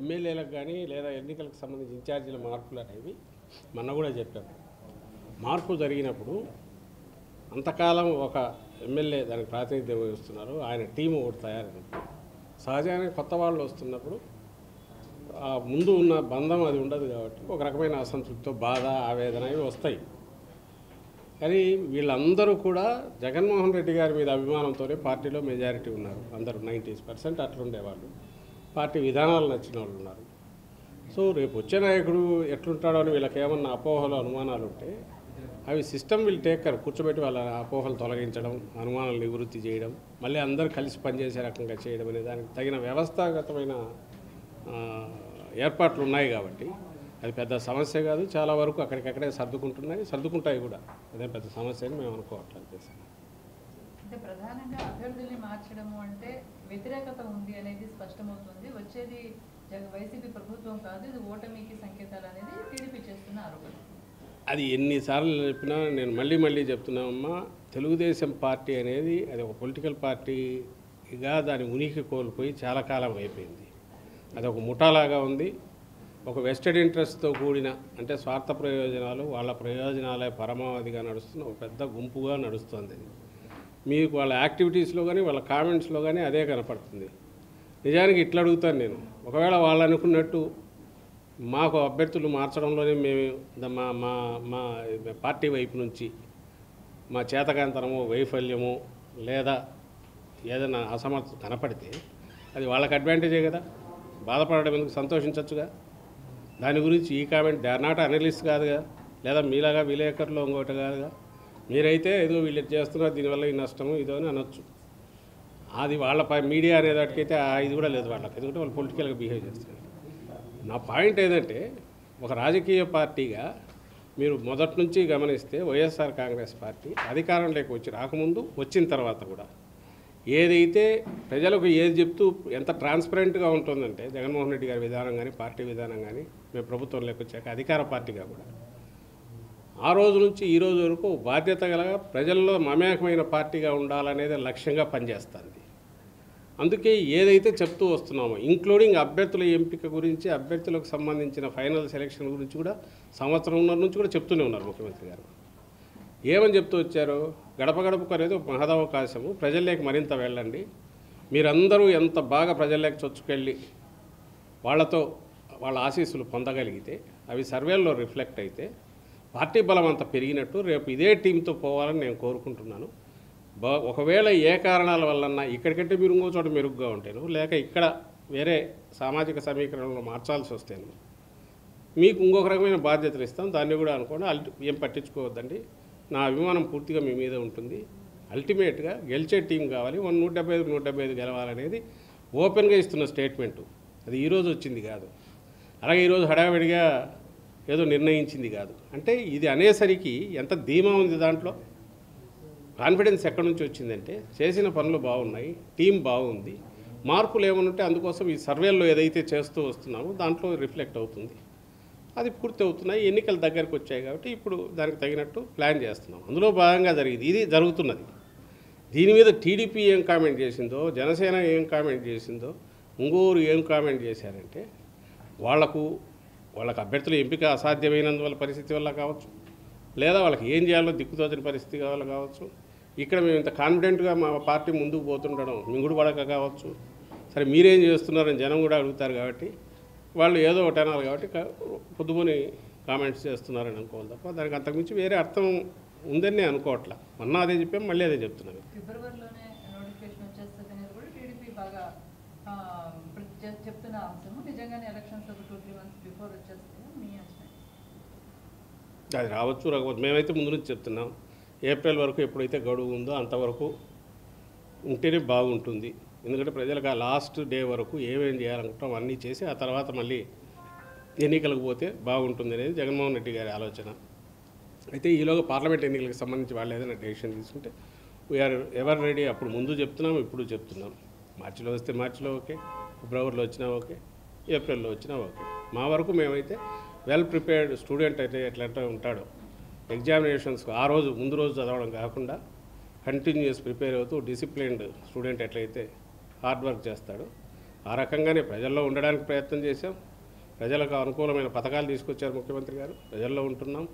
ఎమ్మెల్యేలకు కానీ లేదా ఎన్నికలకు సంబంధించి ఇన్ఛార్జీల మార్పులు అనేవి మొన్న కూడా చెప్పాము. మార్పు జరిగినప్పుడు అంతకాలం ఒక ఎమ్మెల్యే దానికి ప్రాతినిధ్యం వహిస్తున్నారు, ఆయన టీం ఒకటి తయారైనప్పుడు సహజంగా కొత్త వాళ్ళు వస్తున్నప్పుడు ముందు ఉన్న బంధం అది ఉండదు కాబట్టి ఒక రకమైన అసంతృప్తితో బాధ ఆవేదన ఇవి వస్తాయి. కానీ వీళ్ళందరూ కూడా జగన్మోహన్ రెడ్డి గారి మీద అభిమానంతోనే పార్టీలో మెజారిటీ ఉన్నారు. అందరూ 90% అట్లుండేవాళ్ళు. పార్టీ విధానాలు నచ్చిన వాళ్ళు ఉన్నారు. సో రేపు వచ్చే నాయకుడు ఎట్లుంటాడో అని వీళ్ళకి ఏమన్నా అపోహలు అనుమానాలు ఉంటే అవి సిస్టమ్ విల్ టేక్ కేర్, కూర్చోబెట్టి వాళ్ళ అపోహలు తొలగించడం, అనుమానాలు నివృత్తి చేయడం, మళ్ళీ అందరూ కలిసి పనిచేసే రకంగా చేయడం అనే దానికి తగిన వ్యవస్థాగతమైన ఏర్పాట్లు ఉన్నాయి. కాబట్టి అది పెద్ద సమస్య కాదు. చాలా వరకు అక్కడికక్కడే సర్దుకుంటాయి కూడా. అదే పెద్ద సమస్య అని మేము అనుకోవట్లేదు. అంటే ప్రధానంగా అభ్యర్థుల్ని మార్చడము అంటే వ్యతిరేకత ఉంది అనేది స్పష్టమవుతుంది. వచ్చేది వైసీపీ ప్రభుత్వం కాదు, ఇది ఓటమికి సంకేతాలు అనేది టీడీపీ చేస్తున్న ఆరోపణ. అది ఎన్నిసార్లు చెప్పినా నేను మళ్ళీ చెప్తున్నామమ్మా, తెలుగుదేశం పార్టీ అనేది అది ఒక పొలిటికల్ పార్టీగా దాని ఉనికి కోల్పోయి చాలా కాలం అయిపోయింది. అది ఒక ముఠాలాగా ఉంది. ఒక వెస్టెడ్ ఇంట్రెస్ట్తో కూడిన, అంటే స్వార్థ ప్రయోజనాలు, వాళ్ళ ప్రయోజనాలే పరమావధిగా నడుస్తున్న ఒక పెద్ద గుంపుగా నడుస్తుంది. మీకు వాళ్ళ యాక్టివిటీస్లో కానీ వాళ్ళ కామెంట్స్లో కానీ అదే కనపడుతుంది. నిజానికి ఇట్లా అడుగుతాను నేను, ఒకవేళ వాళ్ళు అనుకున్నట్టు మాకు అభ్యర్థులు మార్చడంలోనే మేము మా పార్టీ వైపు నుంచి మా చేతకాంతనము, వైఫల్యము లేదా ఏదైనా అసమర్థత కనపడితే అది వాళ్ళకి అడ్వాంటేజే కదా. బాధపడడం ఎందుకు, సంతోషించవచ్చుగా. దాని గురించి ఈ comment they are not analyst కాదుగా, లేదా మీలాగా విలేకరులు ఇంకోటి కాదుగా. మీరైతే ఏదో వీళ్ళు చేస్తున్నారు దీనివల్ల ఈ నష్టము ఇదో అని అనొచ్చు. అది వాళ్ళ మీడియా అనేదానికైతే ఇది కూడా లేదు వాళ్ళకి, ఎందుకంటే వాళ్ళు పొలిటికల్గా బిహేవ్ చేస్తారు. నా పాయింట్ ఏంటంటే, ఒక రాజకీయ పార్టీగా మీరు మొదటి నుంచి గమనిస్తే వైఎస్ఆర్ కాంగ్రెస్ పార్టీ అధికారంలోకి వచ్చి రాకముందు, వచ్చిన తర్వాత కూడా ఏదైతే ప్రజలకు ఏది చెప్తూ ఎంత ట్రాన్స్పరెంట్గా ఉంటుందంటే జగన్మోహన్ రెడ్డి గారి విధానం కానీ పార్టీ విధానం కానీ, మేము ప్రభుత్వంలోకి వచ్చాక అధికార పార్టీగా కూడా ఆ రోజు నుంచి ఈ రోజు వరకు బాధ్యత గల ప్రజల్లో మమేకమైన పార్టీగా ఉండాలనేది లక్ష్యంగా పనిచేస్తుంది. అందుకే ఏదైతే చెప్తూ వస్తున్నామో, ఇంక్లూడింగ్ అభ్యర్థుల ఎంపిక గురించి, అభ్యర్థులకు సంబంధించిన ఫైనల్ సెలక్షన్ గురించి కూడా సంవత్సరంన్నర నుంచి కూడా చెప్తూనే ఉన్నారు ముఖ్యమంత్రి గారు. ఏమని చెప్తూ వచ్చారు, గడప గడపకు అనేది ఒక మహదవకాశము, ప్రజల్లోకి మరింత వెళ్ళండి, మీరందరూ ఎంత బాగా ప్రజల్లోకి చొచ్చుకెళ్ళి వాళ్ళతో వాళ్ళ ఆశీస్సులు పొందగలిగితే, అవి సర్వేల్లో రిఫ్లెక్ట్ అయితే పార్టీ బలం అంత పెరిగినట్టు రేపు ఇదే టీంతో పోవాలని నేను కోరుకుంటున్నాను. ఒకవేళ ఏ కారణాల వల్లన్నా ఇక్కడికంటే మీరు ఇంకో చోట మెరుగ్గా ఉంటాను, లేక ఇక్కడ వేరే సామాజిక సమీకరణలో మార్చాల్సి వస్తేను మీకు ఇంకొక రకమైన బాధ్యతలు ఇస్తాం, దాన్ని కూడా అనుకోండి. ఏం పట్టించుకోవద్దండి, నా అభిమానం పూర్తిగా మీ మీద ఉంటుంది. అల్టిమేట్గా గెలిచే టీం కావాలి, 175 గెలవాలనేది ఓపెన్గా ఇస్తున్న స్టేట్మెంటు. అది ఈరోజు వచ్చింది కాదు, అలాగే ఈరోజు హడావిడిగా ఏదో నిర్ణయించింది కాదు. అంటే ఇది అనేసరికి ఎంత ధీమా ఉంది, దాంట్లో కాన్ఫిడెన్స్ ఎక్కడి నుంచి వచ్చిందంటే చేసిన పనులు బాగున్నాయి, టీం బాగుంది, మార్పులు ఏమనుంటే అందుకోసం ఈ సర్వేల్లో ఏదైతే చేస్తూ వస్తున్నామో దాంట్లో రిఫ్లెక్ట్ అవుతుంది. అది పూర్తి అవుతున్నాయి, ఎన్నికల దగ్గరకు వచ్చాయి కాబట్టి ఇప్పుడు దానికి తగినట్టు ప్లాన్ చేస్తున్నాం. అందులో భాగంగా జరిగింది, ఇది జరుగుతున్నది. దీని మీద టీడీపీ ఏం కామెంట్ చేసిందో, జనసేన ఏం కామెంట్ చేసిందో, ఇంగోరు ఏం కామెంట్ చేశారంటే వాళ్ళకు అభ్యర్థుల ఎంపిక అసాధ్యమైనందువల్ల పరిస్థితి వల్ల కావచ్చు, లేదా వాళ్ళకి ఏం చేయాలో దిక్కుతోచని పరిస్థితి వల్ల కావచ్చు, ఇక్కడ మేము ఇంత కాన్ఫిడెంట్గా మా పార్టీ ముందుకు పోతుండడం మింగుడు పడక కావచ్చు. సరే మీరేం చేస్తున్నారని జనం కూడా అడుగుతారు కాబట్టి వాళ్ళు ఏదో ఒకటి అనాలి కాబట్టి పొద్దుమని కామెంట్స్ చేస్తున్నారని అనుకోవాలి తప్ప దానికి అంతకుమించి వేరే అర్థం ఉందని నేను అనుకోవట్లా. మొన్న అదే చెప్పాం, మళ్ళీ అదే చెప్తున్నాను. ఫిబ్రవరిలోనే నోటిఫికేషన్ వచ్చేస్తుంది అనేది కూడా టీడీపీ బాగా చెప్తున్న అంశము. నిజంగానే ఎలక్షన్స్ ఒక 2-3 months బిఫోర్ వచ్చేస్తుంది మీ అంచనా? అది రావచ్చు రాకపోతే, మేమైతే ముందు నుంచి చెప్తున్నాం ఏప్రిల్ వరకు ఎప్పుడైతే గడువు ఉందో అంతవరకు ఉంటేనే బాగుంటుంది. ఎందుకంటే ప్రజలకు ఆ లాస్ట్ డే వరకు ఏమేం చేయాలనుకుంటాం అన్నీ చేసి ఆ తర్వాత మళ్ళీ ఎన్నికలకు పోతే బాగుంటుంది అనేది జగన్మోహన్ రెడ్డి గారి ఆలోచన. అయితే ఈలోగా పార్లమెంట్ ఎన్నికలకు సంబంధించి వాళ్ళు ఏదైనా డెసిషన్ తీసుకుంటే వీఆర్ ఎవర్ రెడీ. అప్పుడు ముందు చెప్తున్నాం, ఇప్పుడు చెప్తున్నాం. మార్చిలో వస్తే మార్చిలో ఓకే, ఫిబ్రవరిలో వచ్చినా ఓకే, ఏప్రిల్లో వచ్చినా ఓకే. మా వరకు మేమైతే వెల్ ప్రిపేర్డ్ స్టూడెంట్ అయితే ఎట్లా ఉంటాడో ఎగ్జామినేషన్స్కి ఆ రోజు ముందు రోజు చదవడం కాకుండా కంటిన్యూస్ ప్రిపేర్ అవుతూ డిసిప్లిన్డ్ స్టూడెంట్ ఎట్లయితే హార్డ్ వర్క్ చేస్తాడో ఆ రకంగానే ప్రజల్లో ఉండడానికి ప్రయత్నం చేశాం. ప్రజలకు అనుకూలమైన పథకాలు తీసుకొచ్చారు ముఖ్యమంత్రి గారు. ప్రజల్లో ఉంటున్నాం.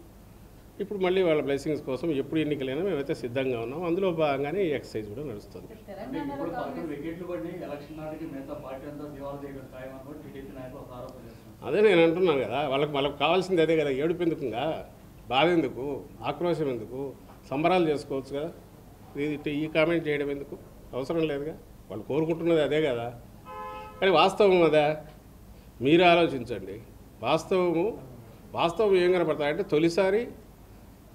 ఇప్పుడు మళ్ళీ వాళ్ళ బ్లెస్సింగ్స్ కోసం ఎప్పుడు ఎన్నికలైనా మేమైతే సిద్ధంగా ఉన్నాం. అందులో భాగంగానే ఈ ఎక్సర్సైజ్ కూడా నడుస్తుంది. తెలంగాణలో కాంగ్రెస్ వికెట్లు పడి ఎలక్షన్ నాటికి మిగతా పార్టీ అంతా దివాలా తీయడం ఖాయమని టీడీపీ నాయకులు ఒక ఆరోపణ చేస్తున్నారు. అదే నేను అంటున్నాను కదా, వాళ్ళకి కావాల్సింది అదే కదా. ఏడుపు ఎందుకుంగా, బాధ ఎందుకు, ఆక్రోశం ఎందుకు, సంబరాలు చేసుకోవచ్చు కదా. ఈ కామెంట్ చేయడం ఎందుకు, అవసరం లేదుగా. వాళ్ళు కోరుకుంటున్నది అదే కదా. కానీ వాస్తవం అదా, మీరు ఆలోచించండి. వాస్తవం ఏం కనపడతాయంటే తొలిసారి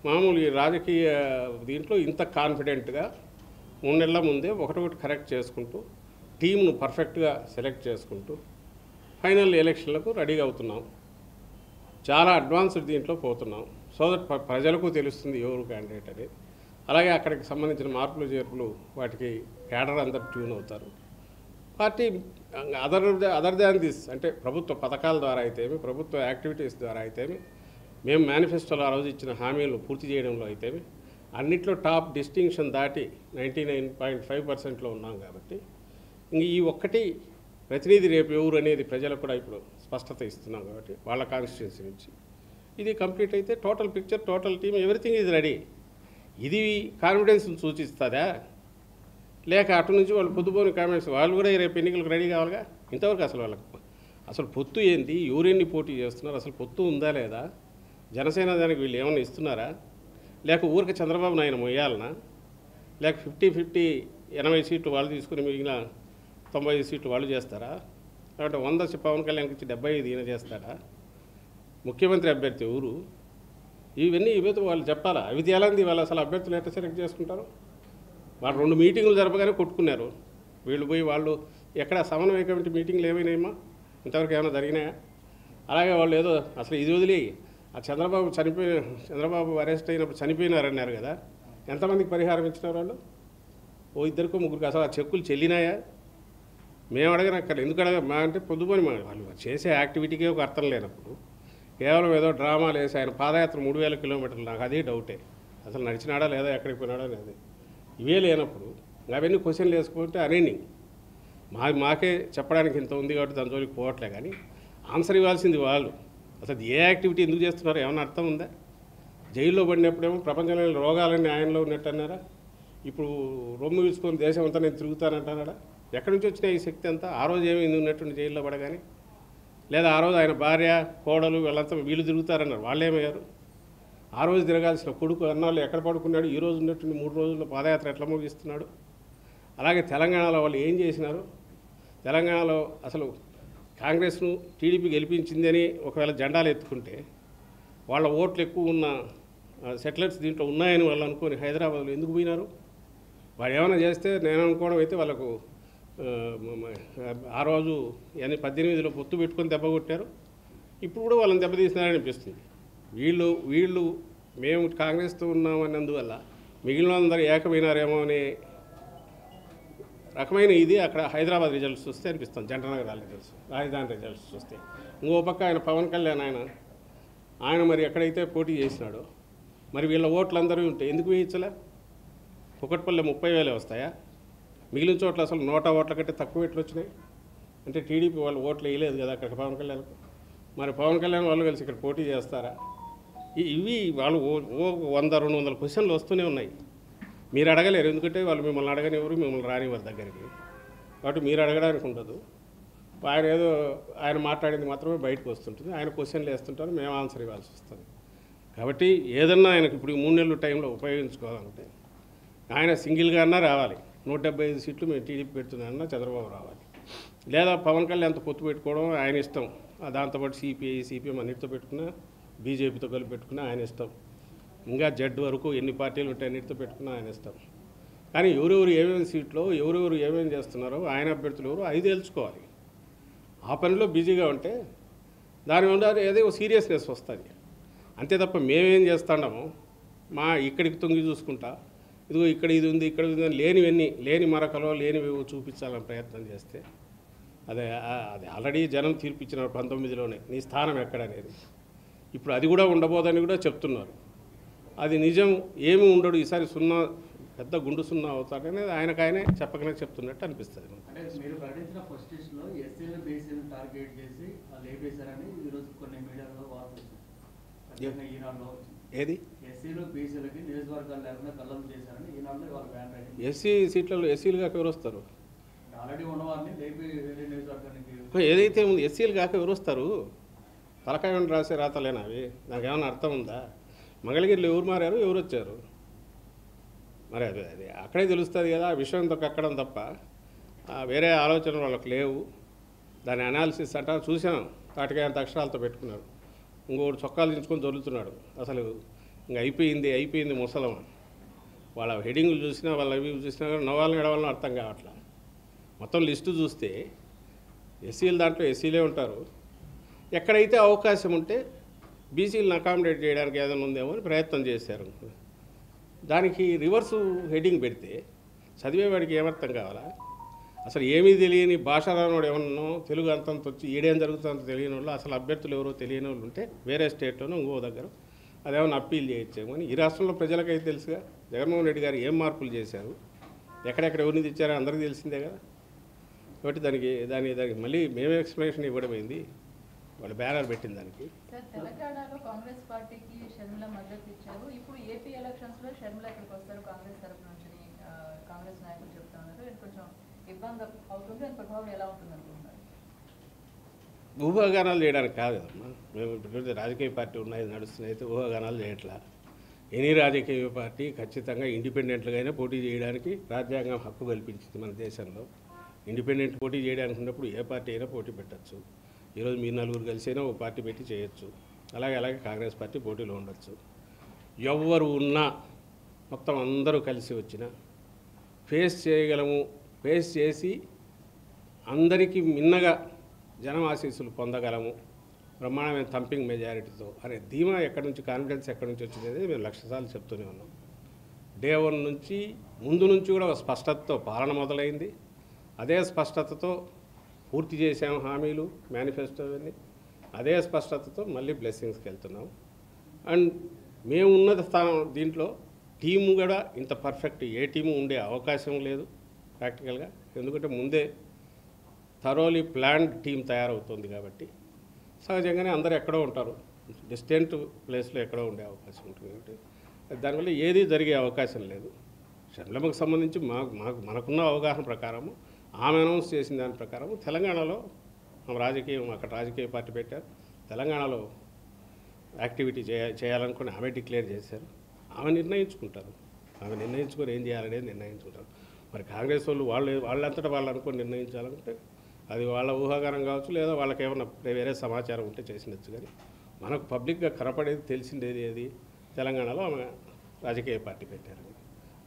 మామూలు ఈ రాజకీయ దీంట్లో ఇంత కాన్ఫిడెంట్గా 3 నెలల ముందే ఒకటొకటి కరెక్ట్ చేసుకుంటూ టీంను పర్ఫెక్ట్గా సెలెక్ట్ చేసుకుంటూ ఫైనల్ ఎలక్షన్లకు రెడీగా అవుతున్నాం. చాలా అడ్వాన్స్డ్ దీంట్లో పోతున్నాం. సో దట్ ప్రజలకు తెలుస్తుంది ఎవరు క్యాండిడేట్ అనేది. అలాగే అక్కడికి సంబంధించిన మార్పులు చేర్పులు వాటికి క్యాడర్ అందరు ట్యూన్ అవుతారు. పార్టీ అదర్ దాన్ దిస్ అంటే ప్రభుత్వ పథకాల ద్వారా అయితేమి, ప్రభుత్వ యాక్టివిటీస్ ద్వారా అయితేమి, మేము మేనిఫెస్టోలో ఆ రోజు ఇచ్చిన హామీలు పూర్తి చేయడంలో అయితేమి అన్నిట్లో టాప్ డిస్టింక్షన్ దాటి 99.5%లో ఉన్నాం. కాబట్టి ఇంక ఈ ఒక్కటి ప్రతినిధి రేపు ఎవరు అనేది ప్రజలకు కూడా ఇప్పుడు స్పష్టత ఇస్తున్నాం. కాబట్టి వాళ్ళ కాన్స్టిట్యున్సీ నుంచి ఇది కంప్లీట్ అయితే total picture, total team, everything is ready. ఇది కాన్ఫిడెన్స్ని సూచిస్తుందా? లేక అటు నుంచి వాళ్ళు పొద్దుపోని కామెంట్స్, వాళ్ళు కూడా రేపు ఎన్నికలకు రెడీ కావాలిగా. ఇంతవరకు అసలు పొత్తు ఏంటి, ఎవరెన్ని పోటీ చేస్తున్నారు, అసలు పొత్తు ఉందా లేదా, జనసేన దానికి వీళ్ళు ఏమన్నా ఇస్తున్నారా, లేక ఊరికి చంద్రబాబు నాయన మొయ్యాలనా, లేక 50-50 80 సీట్లు వాళ్ళు తీసుకుని మిగిలిన 90 సీట్లు వాళ్ళు చేస్తారా, లేకపోతే 100 పవన్ కళ్యాణ్కి ఇచ్చి 75 ఈయన చేస్తారా, ముఖ్యమంత్రి అభ్యర్థి ఎవరు, ఇవన్నీ వాళ్ళు చెప్పాలా. అవి తేలంది వాళ్ళు అసలు అభ్యర్థులు ఎట్లా సెలెక్ట్ చేసుకుంటారు? వాళ్ళు 2 మీటింగులు జరపగానే కొట్టుకున్నారు. వీళ్ళు పోయి వాళ్ళు ఎక్కడ సమన్వయ కమిటీ మీటింగ్లు ఏమైనాయమ్మా, ఇంతవరకు ఏమైనా జరిగినాయా? అలాగే వాళ్ళు ఏదో అసలు ఇది వదిలి ఆ చంద్రబాబు అరెస్ట్ అయినప్పుడు చనిపోయినారన్నారు కదా, ఎంతమందికి పరిహారం ఇచ్చినారు వాళ్ళు? 2-3 అసలు ఆ చెక్కులు చెల్లినాయా? మేము అడగనక్కర్లేదు. ఎందుకు మా అంటే పొద్దుపోని వాళ్ళు చేసే యాక్టివిటీకే ఒక అర్థం లేనప్పుడు కేవలం ఏదో డ్రామాలు వేసి ఆయన పాదయాత్ర 3000 కిలోమీటర్లు, నాకు అదే డౌటే. అసలు నడిచినాడా లేదా, ఎక్కడికి పోయినాడా అనేది ఇవే లేనప్పుడు అవన్నీ క్వశ్చన్లు వేసుకుంటే అనేని మాకే చెప్పడానికి ఇంత ఉంది కాబట్టి దాని జోలికి పోవట్లే. కానీ ఆన్సర్ ఇవ్వాల్సింది వాళ్ళు. అసలు ఏ యాక్టివిటీ ఎందుకు చేస్తున్నారో ఏమైనా అర్థం ఉందా? జైల్లో పడినప్పుడేమో ప్రపంచంలోని రోగాలన్నీ ఆయనలో ఉన్నట్టు అన్నారా? ఇప్పుడు రొమ్ము తీసుకొని దేశం అంతా నేను తిరుగుతానంటున్నాడా? ఎక్కడి నుంచి వచ్చినా ఈ శక్తి అంతా? ఆ రోజు ఏమి ఉన్నట్టుండి జైల్లో పడగానే, లేదా ఆ రోజు ఆయన భార్య కోడలు వీళ్ళంతా వీళ్ళు తిరుగుతారన్నారు, వాళ్ళేమయ్యారు? ఆ రోజు తిరగాల్సిన కొడుకు అన్నాళ్ళు ఎక్కడ పడుకున్నాడు? ఈ రోజు ఉన్నట్టుండి 3 రోజుల్లో పాదయాత్ర ఎట్లా ముగిస్తున్నాడు? అలాగే తెలంగాణలో వాళ్ళు ఏం చేసినారు? తెలంగాణలో అసలు కాంగ్రెస్ను టీడీపీ గెలిపించిందని ఒకవేళ జెండాలు ఎత్తుకుంటే వాళ్ళ ఓట్లు ఎక్కువ ఉన్న సెటిలర్స్ దీంట్లో ఉన్నాయని వాళ్ళు అనుకొని హైదరాబాద్లో ఎందుకు పోయినారు? వాళ్ళు ఏమైనా చేస్తే నేను అనుకోవడం అయితే వాళ్ళకు ఆ రోజు 18లో పొత్తు పెట్టుకొని దెబ్బ కొట్టారు. ఇప్పుడు కూడా వాళ్ళని దెబ్బతీసినారని అనిపిస్తుంది. వీళ్ళు మేము కాంగ్రెస్తో ఉన్నామన్నందువల్ల మిగిలిన అందరూ ఏకమైనారేమో అనే రకమైన ఇది అక్కడ హైదరాబాద్ రిజల్ట్స్ చూస్తే అనిపిస్తుంది. జంటనగర్ రిజల్ట్స్, రాజధాని రిజల్ట్స్ చూస్తే. ఇంకో పక్క ఆయన పవన్ కళ్యాణ్ ఆయన మరి ఎక్కడైతే పోటీ చేసినాడో మరి వీళ్ళ ఓట్లందరూ ఉంటే ఎందుకు వేయించలే? కుకట్పల్లి 30,000 వస్తాయా? మిగిలిన చోట్ల అసలు 100 ఓట్ల కంటే తక్కువ ఎట్లు వచ్చినాయి? అంటే టీడీపీ వాళ్ళు ఓట్లు వేయలేదు కదా అక్కడ పవన్ కళ్యాణ్కు. మరి పవన్ కళ్యాణ్ వాళ్ళు కలిసి ఇక్కడ పోటీ చేస్తారా? ఇవి వాళ్ళు 100-200 క్వశ్చన్లు వస్తూనే ఉన్నాయి. మీరు అడగలేరు, ఎందుకంటే వాళ్ళు మిమ్మల్ని అడగనివ్వరు, మిమ్మల్ని రానివ్వరు దగ్గరికి. కాబట్టి మీరు అడగడానికి ఉండదు. ఆయన మాట్లాడింది మాత్రమే బయటకు వస్తుంటుంది. ఆయన క్వశ్చన్లు వేస్తుంటారు, మేము ఆన్సర్ ఇవ్వాల్సి వస్తుంది. కాబట్టి ఏదన్నా ఆయనకు ఇప్పుడు 3 నెలల టైంలో ఉపయోగించుకోవాలంటే ఆయన సింగిల్గా అన్నా రావాలి. 175 సీట్లు మేము టీడీపీ పెడుతున్నామన్నా చంద్రబాబు రావాలి. లేదా పవన్ కళ్యాణ్తో పొత్తు పెట్టుకోవడం ఆయన ఇష్టం. దాంతోపాటు సిపిఎం అన్నిటితో పెట్టుకున్నా, బీజేపీతో కలిపి పెట్టుకున్నా ఆయన ఇష్టం. ఇంకా జడ్ వరకు ఎన్ని పార్టీలు ఉంటాయి అన్నిటితో పెట్టుకున్నా ఆయన ఇష్టం. కానీ ఎవరెవరు ఏమేమి సీట్లో ఎవరెవరు ఏమేమి చేస్తున్నారో ఆయన అభ్యర్థులు ఎవరు అది తెలుసుకోవాలి. ఆ పనిలో బిజీగా ఉంటే దాని వల్ల ఏదో సీరియస్నెస్ వస్తుంది. అంతే తప్ప మేమేం చేస్తున్నామో ఇక్కడికి తొంగి చూసుకుంటా ఇదిగో ఇక్కడ ఇది ఉంది ఇక్కడ ఉంది అని లేని మరకలో లేనివి చూపించాలని ప్రయత్నం చేస్తే అది ఆల్రెడీ జనం తీర్పిచ్చినారు 19లోనే నీ స్థానం ఎక్కడనేది. ఇప్పుడు అది కూడా ఉండబోదని కూడా చెప్తున్నారు. అది నిజం ఏమి ఉండడు. ఈసారి 0 పెద్ద గుండు సున్నా అవుతాడనేది ఆయనకాయనే చెప్పకనే చెప్తున్నట్టు అనిపిస్తుంది నాకు. అంటే మీరు ప్రకటించిన ఫస్ట్ లిస్టులో ఎస్సీలు బీసీలు టార్గెట్ చేసి వాళ్ళు లేపేశారని ఈరోజు కొన్ని మీడియాలో వార్తలు వచ్చినాయి. ఈనాడులో వచ్చింది. ఏది ఎస్సీలు బీసీలకి నియోజకవర్గాలు లేకుండా కళ్ళం చేశారని ఈనాడులో వాళ్ళ బ్యాన్ రైటింగ్. ఎస్సీ సీట్లలో ఎస్సీలు కాక ఎవరు వస్తారు? ఆల్రెడీ ఉన్నవారిని లేపి వేరే నియోజకవర్గానికి ఏదైతే ఉంది ఎస్సీలు కాక ఎవరు వస్తారు? తలకాయ ఉండి రాసే రాతలేనా అవి? దానికి ఏమైనా అర్థం ఉందా? మంగళగిరిలో ఎవరు మారారు, ఎవరు వచ్చారు? మరి అది అక్కడే తెలుస్తుంది కదా. ఆ విషయం తొక్కడం తప్ప వేరే ఆలోచనలు వాళ్ళకి లేవు. దాని అనాలిసిస్ అంట చూసాం. తాటికాయంత అక్షరాలతో పెట్టుకున్నాడు. ఇంకోటి చొక్కాలు దించుకొని దొరుకుతున్నాడు. అసలు ఇంకా అయిపోయింది ముసలం. వాళ్ళ హెడింగ్లు చూసినా వాళ్ళ అవి చూసినా నవ్వాలని ఎడవాలని అర్థం కావట్లా. మొత్తం లిస్టు చూస్తే ఎస్సీల దాంట్లో ఎస్సీలే ఉంటారు. ఎక్కడైతే అవకాశం ఉంటే బీసీలను అకామిడేట్ చేయడానికి ఏదైనా ఉందేమో అని ప్రయత్నం చేశారు. దానికి రివర్సు హెడ్డింగ్ పెడితే చదివేవాడికి ఏమర్థం కావాలా? అసలు ఏమీ తెలియని భాష రానోడు ఏమన్నా తెలుగు అంతంత వచ్చి ఈడేం జరుగుతుందో తెలియని వాళ్ళు, అసలు అభ్యర్థులు ఎవరో తెలియని వాళ్ళు ఉంటే వేరే స్టేట్లోనో ఇంకో దగ్గర అదేమన్నా అప్పీల్ చేయొచ్చేమో అని. ఈ రాష్ట్రంలో ప్రజలకైతే తెలుసుగా జగన్మోహన్ రెడ్డి గారు ఏం మార్పులు చేశారు, ఎక్కడెక్కడ ఎవరిని తెచ్చారో అందరికీ తెలిసిందే కదా. కాబట్టి దానికి మళ్ళీ మేమే ఎక్స్ప్లెనేషన్ ఇవ్వడమైంది. వాళ్ళు బ్యానర్ పెట్టిన దానికి. సార్, తెలంగాణలో కాంగ్రెస్ పార్టీకి షర్మిల మద్దతు ఇచ్చారు. ఇప్పుడు ఏపీ ఎలక్షన్స్లో షర్మిల ఇక్కడికి వస్తారు కాంగ్రెస్ తరఫు నుంచి కాంగ్రెస్ నాయకులు చెప్తా ఉన్నారు. ఇది కొంచెం ఇబ్బంది అవుతుంది. దాని ప్రభావం ఎలా ఉంటుంది అనుకుంటున్నారు? ఊహాగానాలు చేయడానికి కాదు కదమ్మా. మేము ఇప్పుడు రాజకీయ పార్టీ ఉన్నాయి నడుస్తున్నాయి, అయితే ఊహాగానాలు చేయట్లా. ఎనీ రాజకీయ పార్టీ ఖచ్చితంగా ఇండిపెండెంట్గానే పోటీ చేయడానికి రాజ్యాంగం హక్కు కల్పించింది మన దేశంలో. ఇండిపెండెంట్ పోటీ చేయడానికి ఉన్నప్పుడు ఏ పార్టీ అయినా పోటీ పెట్టచ్చు. ఈరోజు మీ నలుగురు కలిసైనా ఓ పార్టీ పెట్టి చేయొచ్చు. అలాగే కాంగ్రెస్ పార్టీ పోటీలో ఉండొచ్చు. ఎవరు ఉన్నా మొత్తం అందరూ కలిసి వచ్చినా ఫేస్ చేయగలము. ఫేస్ చేసి అందరికీ మిన్నగా జనం ఆశీస్సులు పొందగలము బ్రహ్మాండమైన థంపింగ్ మెజారిటీతో అనే ధీమా ఎక్కడి నుంచి, కాన్ఫిడెన్స్ ఎక్కడి నుంచి వచ్చింది అనేది మేము లక్షసార్లు చెప్తూనే ఉన్నాం. డే 1 నుంచి ముందు నుంచి కూడా ఒక స్పష్టతతో పాలన మొదలైంది. అదే స్పష్టతతో పూర్తి చేసాము హామీలు, మేనిఫెస్టో అవన్నీ. అదే స్పష్టతతో మళ్ళీ బ్లెస్సింగ్స్కి వెళ్తున్నాం. అండ్ మేము ఉన్నత స్థానం దీంట్లో టీము కూడా ఇంత పర్ఫెక్ట్ ఏ టీము ఉండే అవకాశం లేదు ప్రాక్టికల్గా. ఎందుకంటే ముందే థరోలీ ప్లాన్డ్ టీం తయారవుతుంది కాబట్టి సహజంగానే అందరూ ఎక్కడో ఉంటారు. డిస్టెంట్ ప్లేస్లో ఎక్కడో ఉండే అవకాశం ఉంటుంది కాబట్టి దానివల్ల ఏది జరిగే అవకాశం లేదు. షర్మిలమ్మకు సంబంధించి మనకున్న అవగాహన ప్రకారము, ఆమె అనౌన్స్ చేసిన దాని ప్రకారం తెలంగాణలో అక్కడ రాజకీయ పార్టీ పెట్టారు. తెలంగాణలో యాక్టివిటీ చేయాలనుకుని ఆమె డిక్లేర్ చేశారు. ఆమె నిర్ణయించుకుంటారు. ఆమె నిర్ణయించుకొని ఏం చేయాలనేది నిర్ణయించుకుంటారు. మరి కాంగ్రెస్ వాళ్ళంతటా వాళ్ళు అనుకొని నిర్ణయించాలంటే అది వాళ్ళ ఊహాగానం కావచ్చు, లేదా వాళ్ళకి ఏమైనా వేరే సమాచారం ఉంటే చేసినచ్చు. కానీ మనకు పబ్లిక్గా కనపడేది తెలిసిండేది ఏది, తెలంగాణలో ఆమె రాజకీయ పార్టీ పెట్టారు.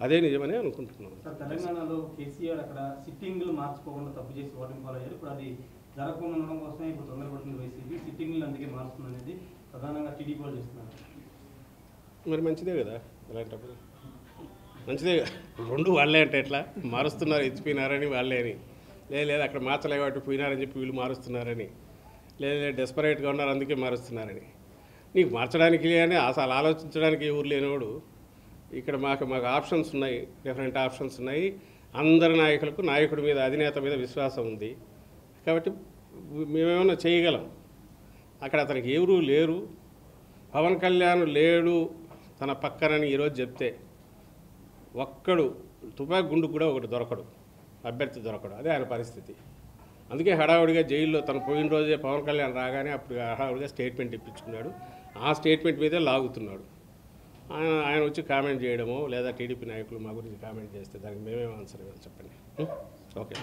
అదే నిజమని అనుకుంటున్నాను. తెలంగాణలో కేసీఆర్ అక్కడ సిట్టింగ్లు మార్చుకోకుండా తప్పు చేసి ఓటింగ్ ఫాలో అయ్యారు. ఇప్పుడు అది జరగకుండా ఉండడం కోసమే ఇప్పుడు తొందరపడుతుంది వైసీపీ. సిట్టింగ్లు అందుకే మారుస్తుంది అనేది ప్రధానంగా టీడీపీ వాళ్ళు చేస్తున్నారు. మరి మంచిదే కదా, అలాంటప్పుడు మంచిదే. రెండు వాళ్ళే అంటే ఎట్లా మారుస్తున్నారు, ఎత్తిపోయినారని వాళ్ళే అని, లేదు అక్కడ మార్చలే కాబట్టి పోయినారని చెప్పి వీళ్ళు మారుస్తున్నారని, లేదు డెస్పరేట్గా ఉన్నారు అందుకే మారుస్తున్నారని. నీకు మార్చడానికి అని అసలు ఆలోచించడానికి ఊరు లేనివాడు ఇక్కడ మాకు ఆప్షన్స్ ఉన్నాయి, డిఫరెంట్ ఆప్షన్స్ ఉన్నాయి. అందరి నాయకుడి మీద, అధినేత మీద విశ్వాసం ఉంది కాబట్టి మేమేమన్నా చేయగలం. అక్కడ అతనికి ఎవరు లేరు. పవన్ కళ్యాణ్ లేడు తన పక్కనని ఈరోజు చెప్తే ఒక్కడు తుపాకి గుండు కూడా ఒకటి దొరకడు, అభ్యర్థి దొరకడు. అదే ఆయన పరిస్థితి. అందుకే హడావుడిగా జైల్లో తను పోయిన రోజే పవన్ కళ్యాణ్ రాగానే అప్పుడు హడావుడిగా స్టేట్మెంట్ ఇప్పించుకున్నాడు. ఆ స్టేట్మెంట్ మీదే లాగుతున్నాడు. ఆయన వచ్చి కామెంట్ చేయడమో లేదా టీడీపీ నాయకులు మా గురించి కామెంట్ చేస్తే దానికి మేమేం ఆన్సర్ ఇవ్వాలి చెప్పండి. ఓకే.